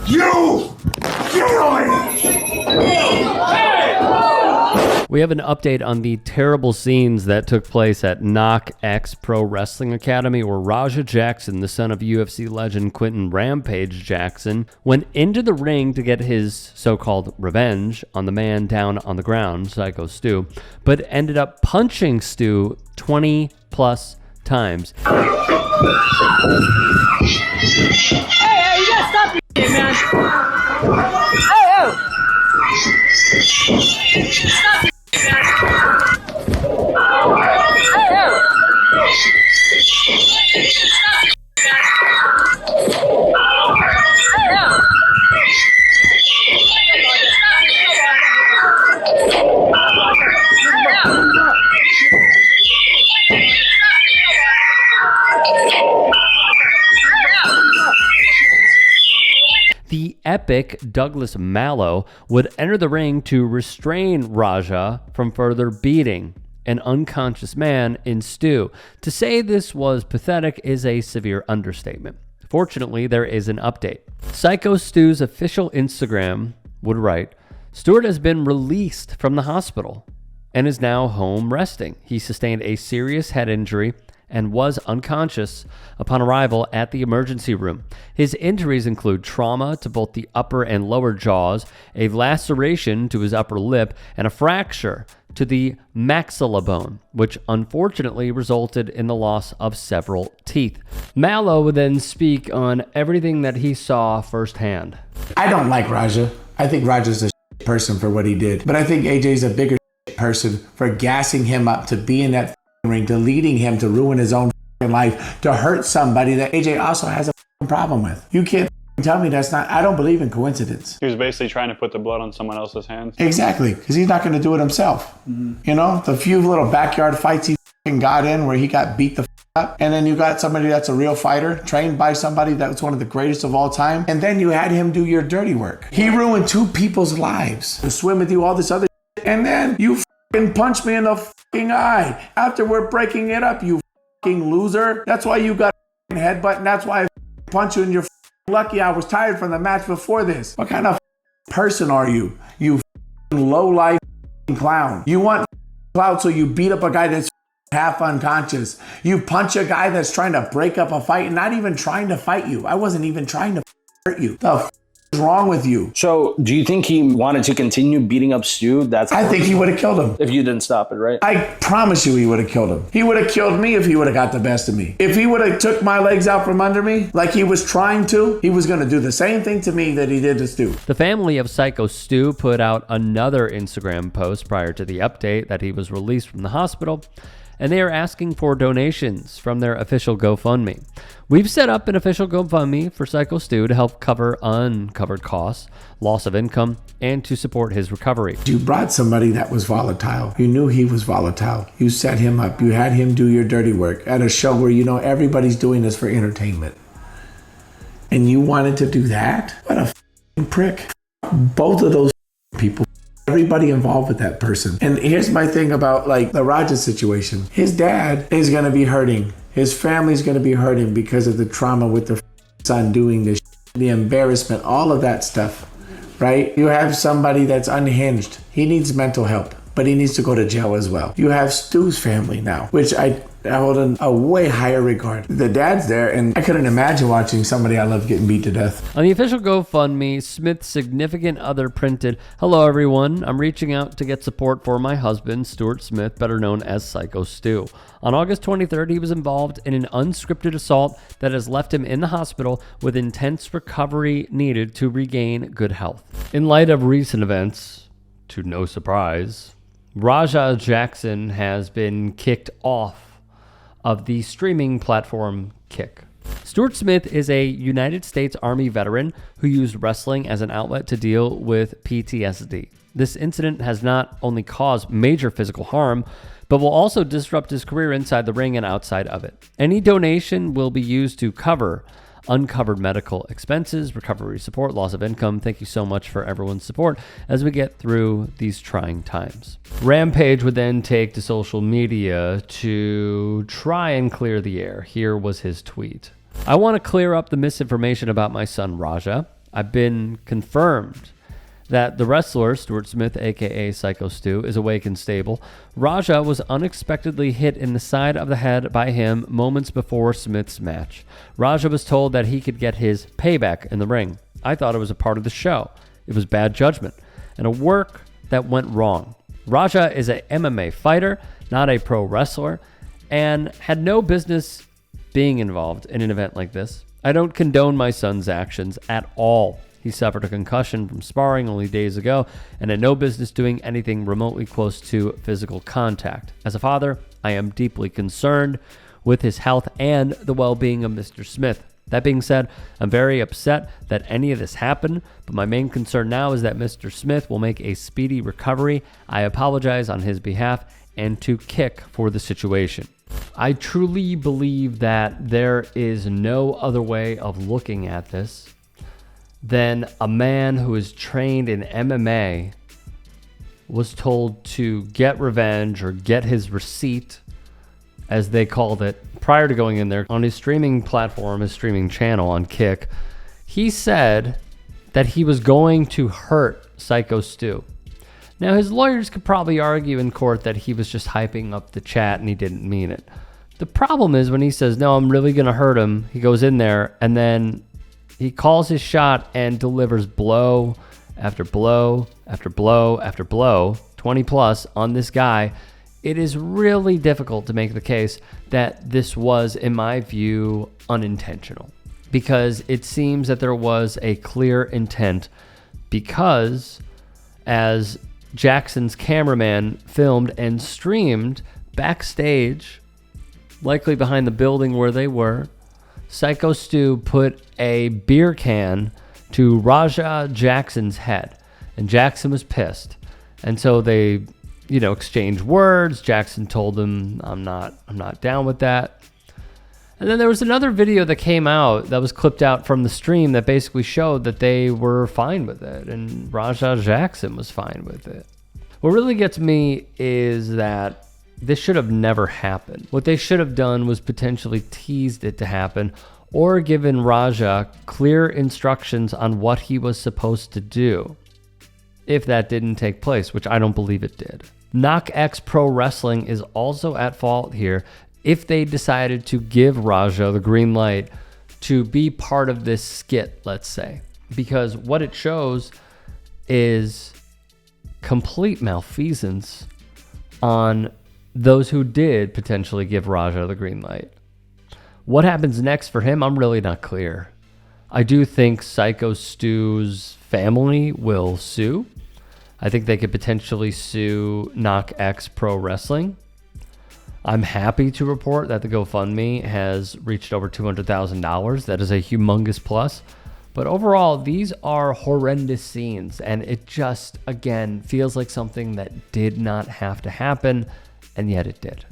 You kill me! We have an update on the terrible scenes that took place at Knock X Pro Wrestling Academy, where Rampage Jackson, the son of UFC legend Quentin Rampage Jackson, went into the ring to get his so-called revenge on the man down on the ground, Syko Stu, but ended up punching Stu 20 plus times. Hey, you gotta stop this, man. Stop. The epic Douglas Mallow would enter the ring to restrain Raja from further beating an unconscious man in Stu. To say this was pathetic is a severe understatement. Fortunately, there is an update. Syko Stu's official Instagram would write, Stewart has been released from the hospital and is now home resting. He sustained a serious head injury and was unconscious upon arrival at the emergency room. His injuries include trauma to both the upper and lower jaws, a laceration to his upper lip, and a fracture to the maxilla bone, which unfortunately resulted in the loss of several teeth. Mallow would then speak on everything that he saw firsthand. I don't like Raja. I think Raja's a person for what he did, but I think AJ's a bigger person for gassing him up to be in that ring, to leading him to ruin his own life, to hurt somebody that AJ also has a problem with. You can't tell me that's not, I don't believe in coincidence. He was basically trying to put the blood on someone else's hands. Exactly, because he's not going to do it himself. You know, the few little backyard fights he got in where he got beat the up, and then you got somebody that's a real fighter, trained by somebody that's one of the greatest of all time, and then you had him do your dirty work. He ruined two people's lives to swim with you, all this other shit, and then you punch me in the eye after we're breaking it up, you loser. That's why you got a headbutt, and that's why I punch you, and you're lucky I was tired from the match before this. What kind of person are you? You low-life clown. You want clout, so you beat up a guy that's half unconscious. You punch a guy that's trying to break up a fight and not even trying to fight you. I wasn't even trying to hurt you. The is wrong with you? So do you think he wanted to continue beating up Stu? I think he would have killed him. If you didn't stop it, right? I promise you he would have killed him. He would have killed me if he would have got the best of me. If he would have took my legs out from under me like he was trying to, he was going to do the same thing to me that he did to Stu. The family of Syko Stu put out another Instagram post prior to the update that he was released from the hospital, and they are asking for donations from their official GoFundMe. We've set up an official GoFundMe for Syko Stu to help cover uncovered costs, loss of income, and to support his recovery. You brought somebody that was volatile. You knew he was volatile. You set him up. You had him do your dirty work at a show where you know everybody's doing this for entertainment. And you wanted to do that? What a prick. Both of those people. Everybody involved with that person. And here's my thing about like the Raja situation. His dad is going to be hurting. His family's going to be hurting because of the trauma with their son doing this, the embarrassment, all of that stuff, right? You have somebody that's unhinged. He needs mental help, but he needs to go to jail as well. You have Stu's family now, which I hold in a way higher regard. The dad's there, and I couldn't imagine watching somebody I love getting beat to death. On the official GoFundMe, Smith's significant other printed, "Hello everyone, I'm reaching out to get support for my husband, Stuart Smith, better known as Syko Stu. On August 23rd, he was involved in an unscripted assault that has left him in the hospital with intense recovery needed to regain good health." In light of recent events, to no surprise, Rampage Jackson has been kicked off of the streaming platform Kick. Stuart Smith is a United States Army veteran who used wrestling as an outlet to deal with PTSD. This incident has not only caused major physical harm, but will also disrupt his career inside the ring and outside of it. Any donation will be used to cover uncovered medical expenses, recovery support, loss of income. Thank you so much for everyone's support as we get through these trying times. Rampage would then take to social media to try and clear the air. Here was his tweet. "I want to clear up the misinformation about my son Raja. I've been confirmed that the wrestler, Stuart Smith, aka Syko Stu, is awake and stable. Raja was unexpectedly hit in the side of the head by him moments before Smith's match. Raja was told that he could get his payback in the ring. I thought it was a part of the show. It was bad judgment and a work that went wrong. Raja is an MMA fighter, not a pro wrestler, and had no business being involved in an event like this. I don't condone my son's actions at all. He suffered a concussion from sparring only days ago and had no business doing anything remotely close to physical contact. As a father, I am deeply concerned with his health and the well-being of Mr. Smith. That being said, I'm very upset that any of this happened, but my main concern now is that Mr. Smith will make a speedy recovery. I apologize on his behalf and to kick for the situation. I truly believe that there is no other way of looking at this than a man who is trained in MMA was told to get revenge or get his receipt, as they called it, prior to going in there on his streaming platform, his streaming channel on Kick. He said that he was going to hurt Syko Stu. Now, his lawyers could probably argue in court that he was just hyping up the chat and he didn't mean it. The problem is when he says, no, I'm really going to hurt him, he goes in there and then he calls his shot and delivers blow after blow after blow after blow, 20 plus on this guy. It is really difficult to make the case that this was, in my view, unintentional, because it seems that there was a clear intent, because as Jackson's cameraman filmed and streamed backstage, likely behind the building where they were, Syko Stu put a beer can to Raja Jackson's head, and Jackson was pissed. And so they, exchanged words. Jackson told him, I'm not down with that. And then there was another video that came out that was clipped out from the stream that basically showed that they were fine with it, and Raja Jackson was fine with it. What really gets me is that this should have never happened. What they should have done was potentially teased it to happen or given Raja clear instructions on what he was supposed to do if that didn't take place, which I don't believe it did. KnockX Pro Wrestling is also at fault here if they decided to give Raja the green light to be part of this skit, let's say, because what it shows is complete malfeasance on those who did potentially give Raja the green light. What happens next for him, I'm really not clear. I do think Syko Stu's family will sue. I think they could potentially sue KnockX Pro Wrestling. I'm happy to report that the GoFundMe has reached over $200,000. That is a humongous plus. But overall, these are horrendous scenes, and it just, again, feels like something that did not have to happen, and yet it did.